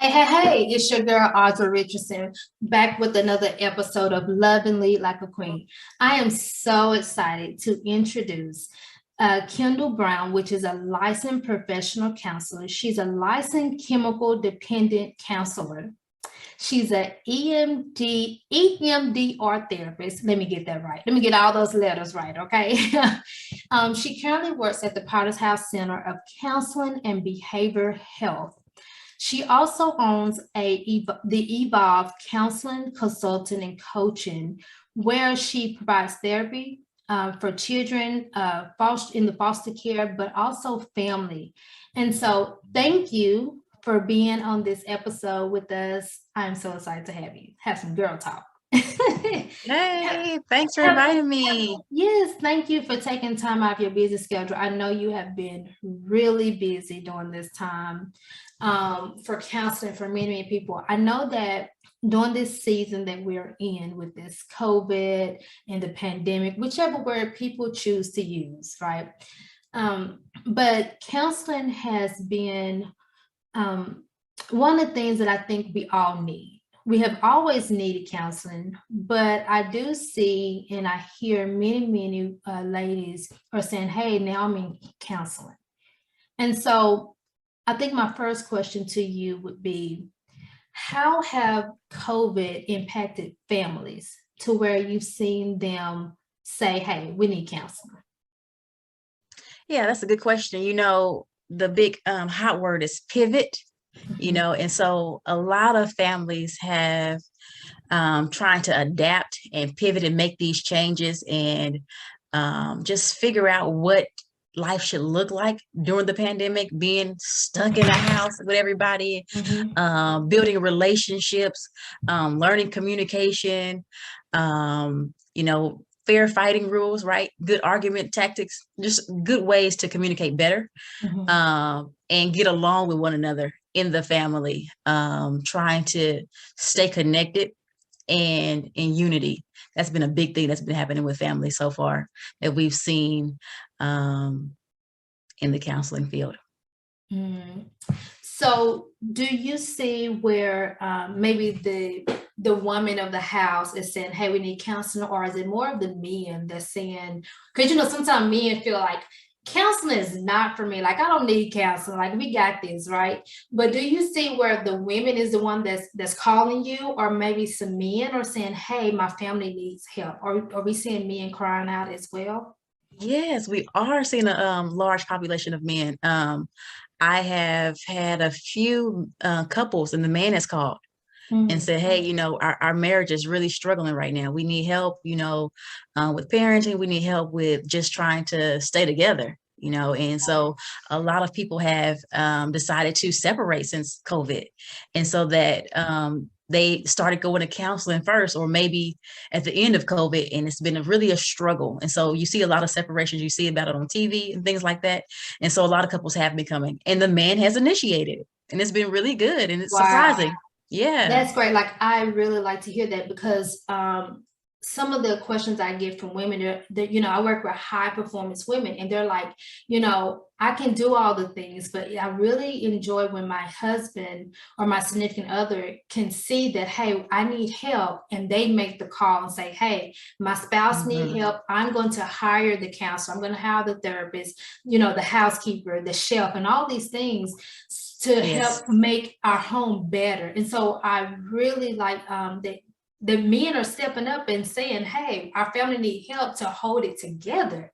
Hey, it's your girl, Audra Richardson, back with another episode of Love and Lead Like a Queen. I am so excited to introduce Kendale Brown, which is a licensed professional counselor. She's a licensed chemical dependent counselor. She's an EMDR therapist. Let me get that right. Let me get all those letters right, okay? She currently works at the Potter's House Center of Counseling and Behavioral Health. She also owns the Evolve Counseling, Consulting, and Coaching, where she provides therapy for children in the foster care, but also family. And so, thank you for being on this episode with us. I'm so excited to have you. Have some girl talk. Hey, thanks for inviting me. Yes, thank you for taking time out of your busy schedule. I know you have been really busy during this time for counseling for many, many people. I know that during this season that we're in with this COVID and the pandemic, whichever word people choose to use, right? But counseling has been one of the things that I think we all need. We have always needed counseling, but I do see and I hear many ladies are saying, hey, now I'm in counseling. And so I think my first question to you would be, how have COVID impacted families to where you've seen them say, hey, we need counseling? Yeah, that's a good question. The big hot word is pivot, and so a lot of families have trying to adapt and pivot and make these changes and just figure out what life should look like during the pandemic, being stuck in a house with everybody, building relationships, learning communication, fair fighting rules, right? Good argument tactics, just good ways to communicate better and get along with one another in the family, trying to stay connected and in unity. That's been a big thing that's been happening with families so far that we've seen in the counseling field. So do you see where maybe the woman of the house is saying, hey, we need counseling, or is it more of the men that's saying, because sometimes men feel like counseling is not for me, like I don't need counseling, like we got this, right? But do you see where the women is the one that's calling you, or maybe some men are saying, hey, my family needs help, or are we seeing men crying out as well? Yes, we are seeing a large population of men. I have had a few couples, and the man has called and said, hey, our marriage is really struggling right now. We need help, with parenting. We need help with just trying to stay together, and so a lot of people have decided to separate since COVID. And so that they started going to counseling first, or maybe at the end of COVID, and it's been really a struggle. And so you see a lot of separations, you see about it on TV and things like that. And so a lot of couples have been coming, and the man has initiated it, and it's been really good, and it's surprising. Yeah. That's great. Like, I really like to hear that, because some of the questions I get from women, I work with high performance women, and they're like, I can do all the things, but I really enjoy when my husband or my significant other can see that, hey, I need help. And they make the call and say, hey, my spouse need help. I'm going to hire the counselor. I'm going to hire the therapist, the housekeeper, the chef, and all these things to help make our home better. And so I really like that the men are stepping up and saying, hey, our family need help to hold it together.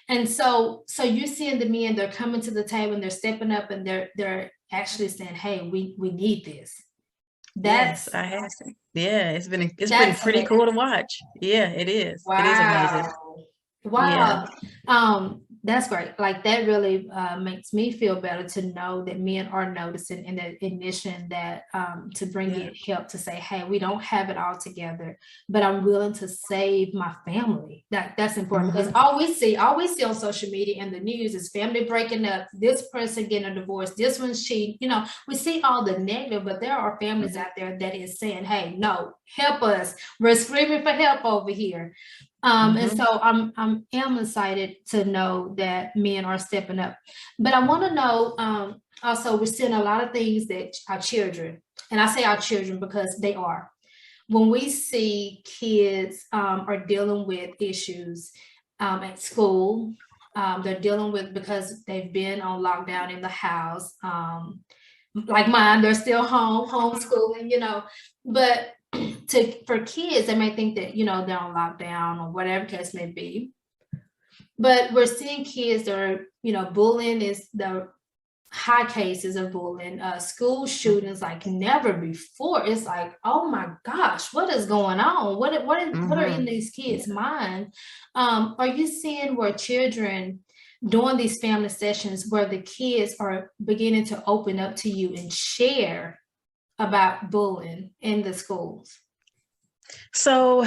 And so you're seeing the men, they're coming to the table and they're stepping up, and they're actually saying, hey, we need this. Yes, I have to. Yeah, it's been pretty amazing. cool to watch. Yeah, it is. Wow. It is amazing. Wow. Yeah. That's great. Like, that really makes me feel better to know that men are noticing in the ignition that to bring in help, to say, hey, we don't have it all together, but I'm willing to save my family. That's important, because all we see on social media and the news is family breaking up, this person getting a divorce, this one's cheating. We see all the negative, but there are families out there that is saying, hey, no, help us. We're screaming for help over here. And so I'm excited to know that men are stepping up. But I want to know, also we're seeing a lot of things that our children, and I say our children because they are, when we see kids are dealing with issues at school, they're dealing with because they've been on lockdown in the house, like mine, they're still homeschooling, but for kids, they may think that, they're on lockdown or whatever case may be. But we're seeing kids that are, bullying is the high cases of bullying, school shootings like never before. It's like, oh my gosh, what is going on? What are in these kids' mind? Are you seeing where children during these family sessions where the kids are beginning to open up to you and share about bullying in the schools? So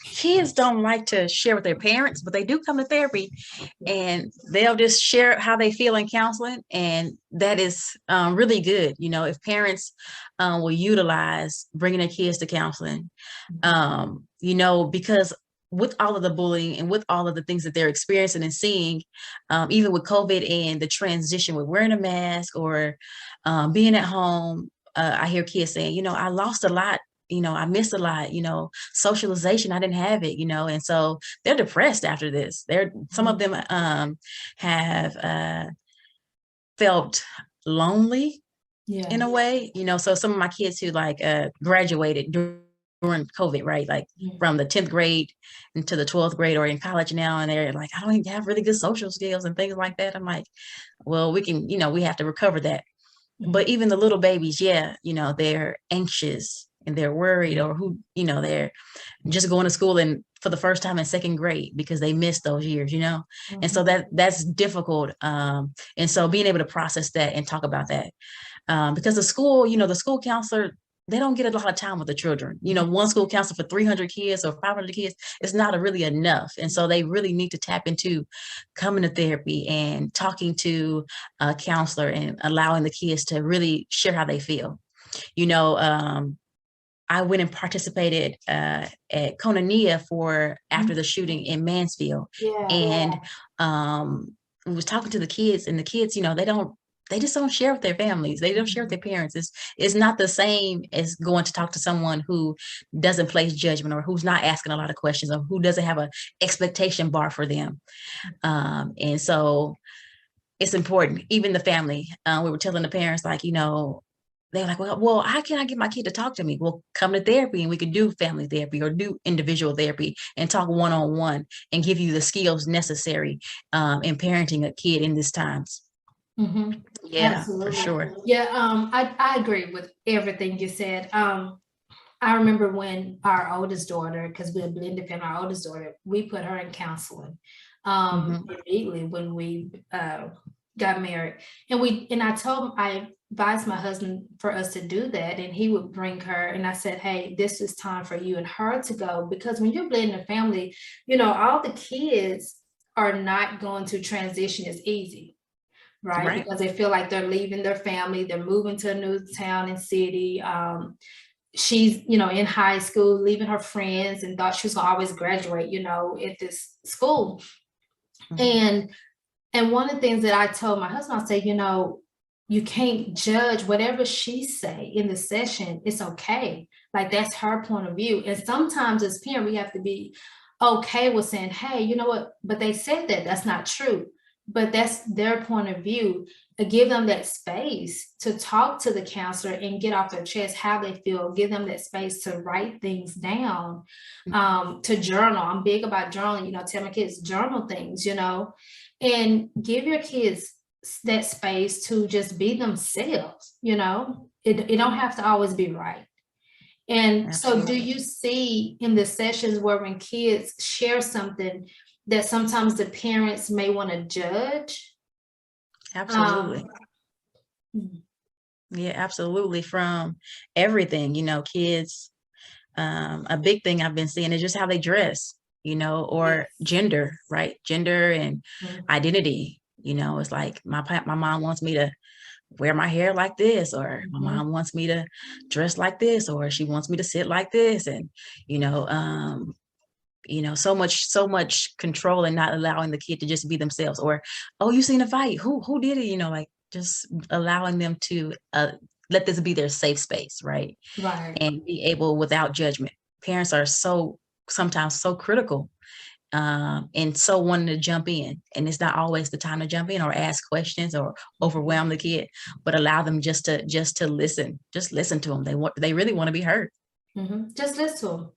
kids don't like to share with their parents, but they do come to therapy and they'll just share how they feel in counseling. And that is really good. If parents will utilize bringing their kids to counseling, because with all of the bullying and with all of the things that they're experiencing and seeing, even with COVID and the transition with wearing a mask or being at home, I hear kids saying, I lost a lot. I missed a lot, socialization. I didn't have it, and so they're depressed after this. Some of them have felt lonely in a way, so some of my kids who graduated during COVID, right? Like from the 10th grade into the 12th grade or in college now. And they're like, I don't even have really good social skills and things like that. I'm like, well, we can, we have to recover that. But even the little babies, they're anxious and they're worried, or they're just going to school and for the first time in second grade because they missed those years, and so that's difficult. And so being able to process that and talk about that, because the school counselor, they don't get a lot of time with the children. One school counselor for 300 kids or 500 kids is not really enough. And so they really need to tap into coming to therapy and talking to a counselor and allowing the kids to really share how they feel. I went and participated at Koinonia after the shooting in Mansfield. And we was talking to the kids, and the kids, they just don't share with their families. They don't share with their parents. It's not the same as going to talk to someone who doesn't place judgment or who's not asking a lot of questions or who doesn't have an expectation bar for them. And so it's important, even the family. We were telling the parents, they're like, well, how can I get my kid to talk to me? Well, come to therapy and we can do family therapy or do individual therapy and talk one-on-one and give you the skills necessary in parenting a kid in these times. Yeah, absolutely. For sure. Yeah, I agree with everything you said. I remember when our oldest daughter, because we're a blended family, our oldest daughter, we put her in counseling immediately when we got married. And I advised my husband for us to do that, and he would bring her, and I said, hey, this is time for you and her to go, because when you're blending a family, all the kids are not going to transition as easy. Right? Because they feel like they're leaving their family, they're moving to a new town and city. She's, in high school, leaving her friends and thought she was gonna always graduate, at this school. And one of the things that I told my husband, I said, you can't judge whatever she say in the session. It's okay. Like, that's her point of view. And sometimes as parents, we have to be okay with saying, hey, you know what? But they said that's not true. But that's their point of view. Give them that space to talk to the counselor and get off their chest how they feel. Give them that space to write things down, to journal. I'm big about journaling, tell my kids journal things, and give your kids that space to just be themselves, it don't have to always be right. And Absolutely. So do you see in the sessions where when kids share something that sometimes the parents may want to judge? Absolutely. Yeah, absolutely. From everything, kids, a big thing I've been seeing is just how they dress, or gender, right? Gender and identity, it's like my mom wants me to wear my hair like this, or my mom wants me to dress like this, or she wants me to sit like this. And, so much control and not allowing the kid to just be themselves. Or, oh, you seen a fight? Who did it? just allowing them to let this be their safe space, right? Right. And be able without judgment. Parents are sometimes so critical, and so wanting to jump in, and it's not always the time to jump in or ask questions or overwhelm the kid, but allow them just to listen. Just listen to them. They really want to be heard. Just listen to them.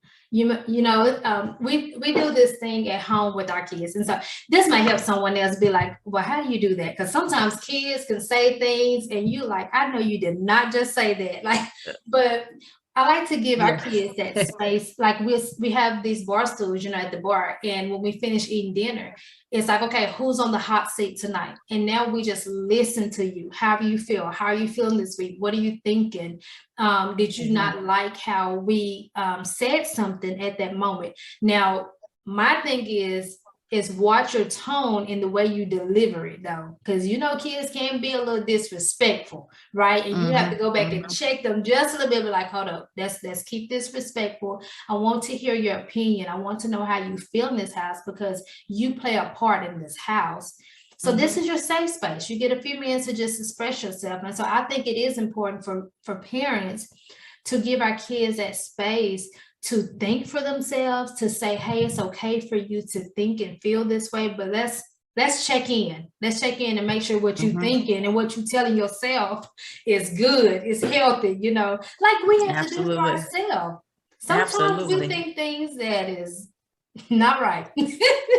We do this thing at home with our kids, and so this might help someone else be like, well, how do you do that? Because sometimes kids can say things and you like, I know you did not just say that, like, but I like to give our kids that space. Like we have these bar stools, at the bar, and when we finish eating dinner, it's like, okay, who's on the hot seat tonight? And now we just listen to you. How do you feel? How are you feeling this week? What are you thinking? Did you not like how we said something at that moment? Now, my thing is watch your tone in the way you deliver it, though, because kids can be a little disrespectful, right? And you have to go back and check them just a little bit, like, hold up, let's keep this respectful. I want to hear your opinion. I want to know how you feel in this house because you play a part in this house. So this is your safe space. You get a few minutes to just express yourself. And so I think it is important for parents to give our kids that space to think for themselves, to say, hey, it's okay for you to think and feel this way, but let's check in. Let's check in and make sure what you're thinking and what you're telling yourself is good, is healthy, like we have to do for ourselves. Sometimes we think things that is not right.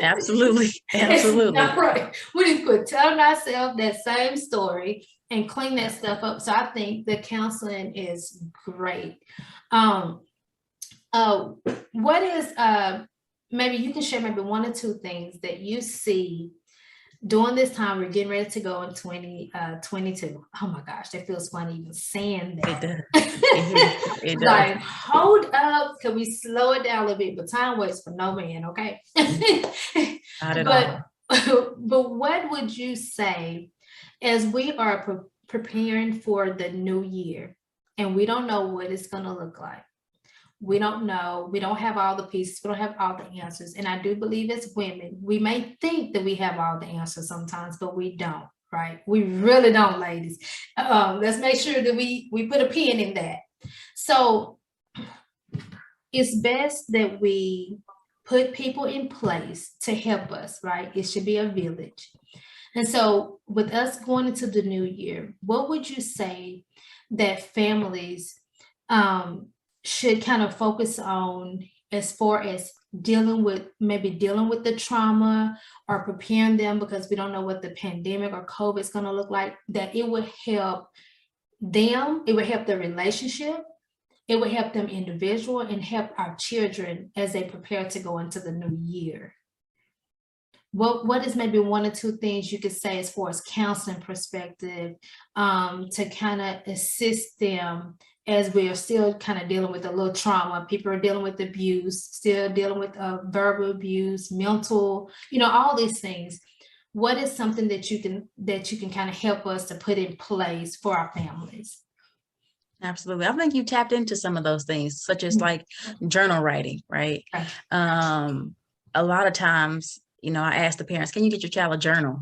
Absolutely. It's not right. We need to quit telling ourselves that same story and clean that stuff up. So I think the counseling is great. What is maybe you can share maybe one or two things that you see during this time we're getting ready to go in 2022. Oh my gosh, that feels funny even saying that. It does. Like, hold up, can we slow it down a little bit? But time waits for no man, okay? Not at all. But what would you say as we are preparing for the new year and we don't know what it's going to look like? We don't know. We don't have all the pieces. We don't have all the answers. And I do believe as women, we may think that we have all the answers sometimes, but we don't, right? We really don't, ladies. Let's make sure that we put a pin in that. So it's best that we put people in place to help us, right? It should be a village. And so with us going into the new year, what would you say that families should kind of focus on as far as dealing with the trauma or preparing them, because we don't know what the pandemic or COVID is going to look like, that it would help them, it would help their relationship, it would help them individual, and help our children as they prepare to go into the new year? What is maybe one or two things you could say as far as counseling perspective to kind of assist them as we are still kind of dealing with a little trauma? People are dealing with abuse, still dealing with verbal abuse, mental, all these things. What is something that you can kind of help us to put in place for our families? Absolutely. I think you tapped into some of those things, such as like journal writing, right? A lot of times, I ask the parents, can you get your child a journal,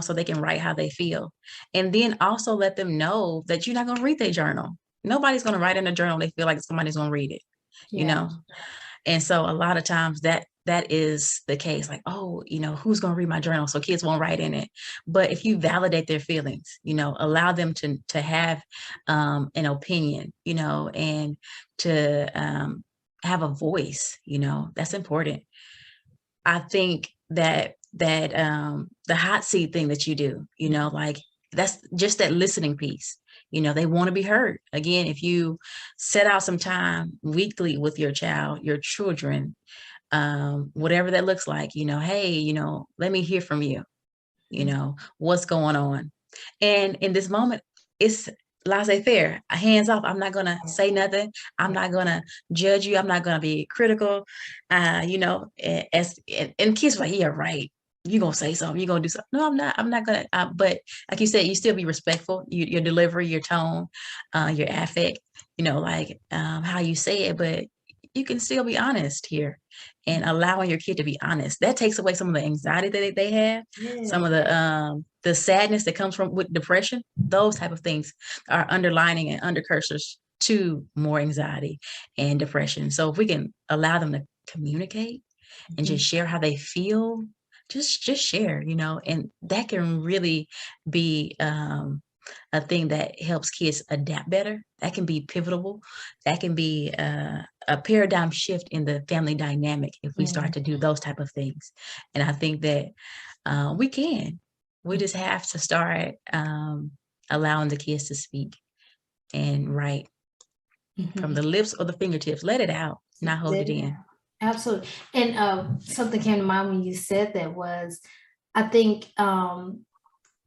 so they can write how they feel? And then also let them know that you're not going to read their journal. Nobody's going to write in a journal they feel like somebody's going to read it, And so a lot of times that is the case, like, oh, who's going to read my journal? So kids won't write in it. But if you validate their feelings, allow them to have an opinion, and to have a voice, that's important. I think that the hot seat thing that you do, like that's just that listening piece. They want to be heard. Again, if you set out some time weekly with your child, your children, whatever that looks like, hey, let me hear from you, what's going on. And in this moment, it's laissez-faire, hands off. I'm not going to say nothing. I'm not going to judge you. I'm not going to be critical. And kids are like, yeah, right. You're going to say something. You're going to do something. No, I'm not going to. But like you said, you still be respectful. Your delivery, your tone, your affect, like how you say it. But you can still be honest here, and allowing your kid to be honest. That takes away some of the anxiety that they have, some of the sadness that comes from with depression. Those type of things are underlining and undercursors to more anxiety and depression. So if we can allow them to communicate and just share how they feel, just share, and that can really be a thing that helps kids adapt better. That can be pivotal. That can be a paradigm shift in the family dynamic if we start to do those type of things. And I think that we just have to start allowing the kids to speak and write from the lips or the fingertips. Let it out, not hold it in. Absolutely. And something came to mind when you said that was, I think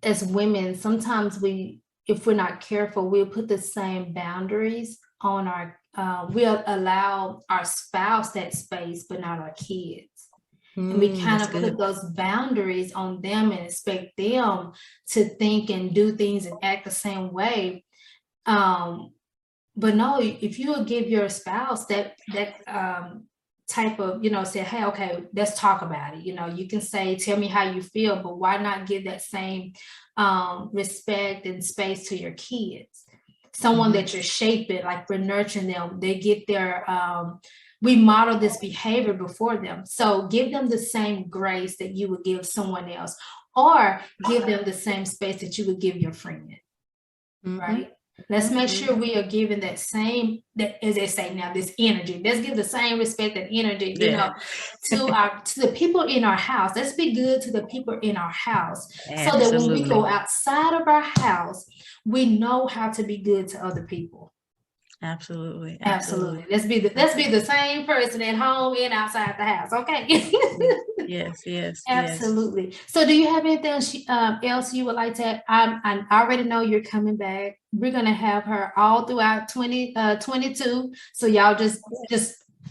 as women, sometimes if we're not careful, we'll put the same boundaries on we'll allow our spouse that space, but not our kids. And we kind of put those boundaries on them and expect them to think and do things and act the same way. But no, if you will give your spouse that type of, say, hey, okay, let's talk about it. You can say, tell me how you feel, but why not give that same respect and space to your kids? Someone that you're shaping, like we're nurturing them, they get we model this behavior before them. So give them the same grace that you would give someone else, or give them the same space that you would give your friend, right? Let's make sure we are giving that same, that, as they say now, this energy. Let's give the same respect and energy, to the people in our house. Let's be good to the people in our house. Absolutely. So that when we go outside of our house, we know how to be good to other people. Absolutely. Let's be the same person at home and outside the house. Okay. Yes. Absolutely. Yes. So do you have anything else you would like to add? I already know you're coming back. We're going to have her all throughout 2022. So y'all just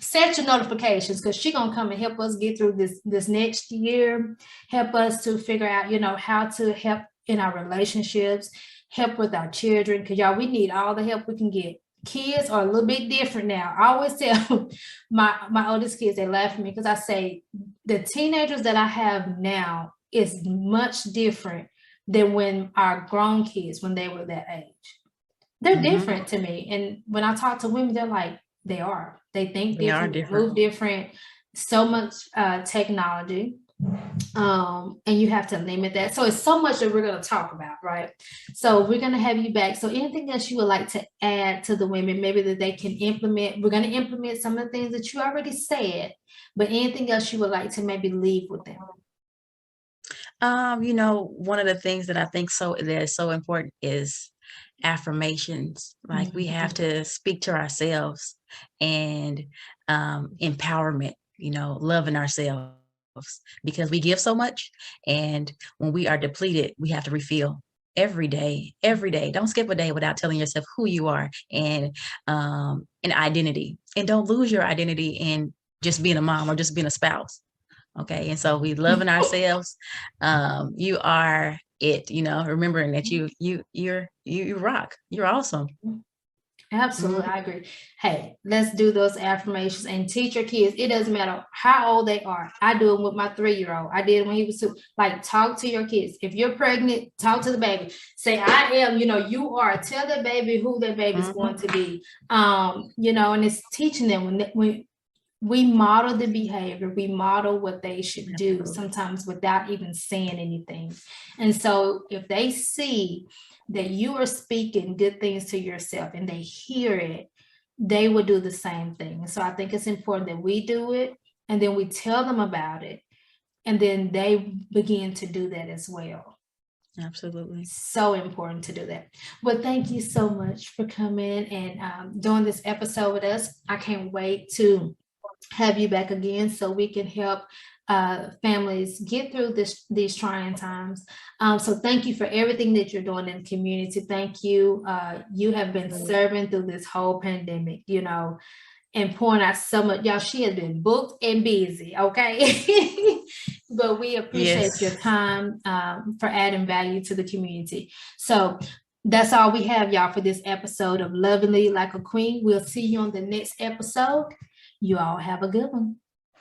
set your notifications, because she's going to come and help us get through this next year, help us to figure out, how to help in our relationships, help with our children, because y'all, we need all the help we can get. Kids are a little bit different now. I always tell my oldest kids, they laugh at me because I say the teenagers that I have now is much different than when our grown kids, when they were that age. They're different to me. And when I talk to women, they're like, they think different, they move different, so much technology. And you have to limit that. So it's so much that we're going to talk about, right? So we're going to have you back. So anything else you would like to add to the women, maybe that they can implement? We're going to implement some of the things that you already said, but anything else you would like to maybe leave with them? One of the things that I think that is so important is affirmations. Like we have to speak to ourselves, and empowerment, loving ourselves, because we give so much, and when we are depleted, we have to refill every day. Don't skip a day without telling yourself who you are, and an identity, and don't lose your identity in just being a mom or just being a spouse. Okay. And so we loving ourselves. You are it, remembering that you rock, you're awesome. Absolutely. I agree. Hey, let's do those affirmations and teach your kids. It doesn't matter how old they are. I do it with my 3-year-old. I did it when he was 2. Like, talk to your kids. If you're pregnant, talk to the baby. Say, I am, you are. Tell the baby who their baby's going to be. And it's teaching them when we model the behavior, we model what they should do, sometimes without even saying anything. And so if they see that you are speaking good things to yourself and they hear it, they will do the same thing. So I think it's important that we do it, and then we tell them about it, and then they begin to do that as well. Absolutely. So important to do that. Well, thank you so much for coming and doing this episode with us. I can't wait to have you back again so we can help families get through these trying times. So thank you for everything that you're doing in the community. Thank you. You have been serving through this whole pandemic, and pouring out so much. Y'all, she has been booked and busy, okay? But we appreciate your time for adding value to the community. So that's all we have, y'all, for this episode of Lovingly Like a Queen. We'll see you on the next episode. You all have a good one.